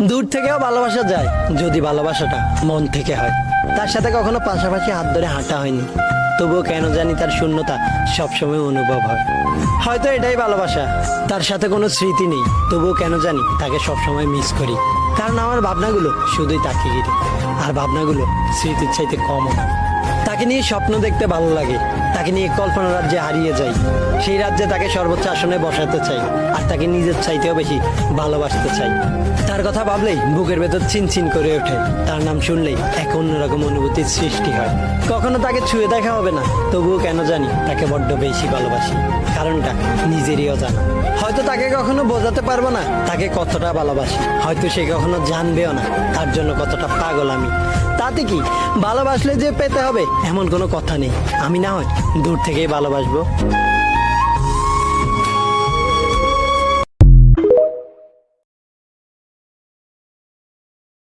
দূর থেকেও ভালোবাসা যায় যদি ভালোবাসাটা মন থেকে হয়। তার সাথে কখনো পাশাপাশি হাত ধরে হাঁটা হয়নি, তবুও কেন জানি তার শূন্যতা সবসময় অনুভব হয়। হয়তো এটাই ভালোবাসা। তার সাথে কোনো স্মৃতি নেই, তবুও কেন জানি তাকে সবসময় মিস করি। কারণ আমার ভাবনাগুলো শুধুই তাকে ঘিরে, আর ভাবনাগুলো স্মৃতির চাইতে কমও না। তাকে নিয়ে স্বপ্ন দেখতে ভালো লাগে, তাকে নিয়ে কল্পনা রাজ্যে হারিয়ে যাই। সেই রাজ্যে তাকে সর্বোচ্চ আসনে বসাতে চাই, আর তাকে নিজের চাইতেও বেশি ভালোবাসতে চাই। তার কথা ভাবলেই বুকের ভেতর চিনচিন করে ওঠে, তার নাম শুনলেই এক অন্যরকম অনুভূতির সৃষ্টি হয়। কখনো তাকে ছুঁয়ে দেখা হবে না, তবুও কেন জানি তাকে বড্ড বেশি ভালোবাসি। কারণটা নিজেরই অজানা। হয়তো তাকে কখনো বোঝাতে পারবো না তাকে কতটা ভালোবাসি, হয়তো সে কখনো জানবেও না তার জন্য কতটা পাগল আমি। তাতে কি, ভালোবাসলে যে পেতে হবে এমন কোনো কথা নেই। আমি না হয় দূর থেকেই ভালোবাসবো।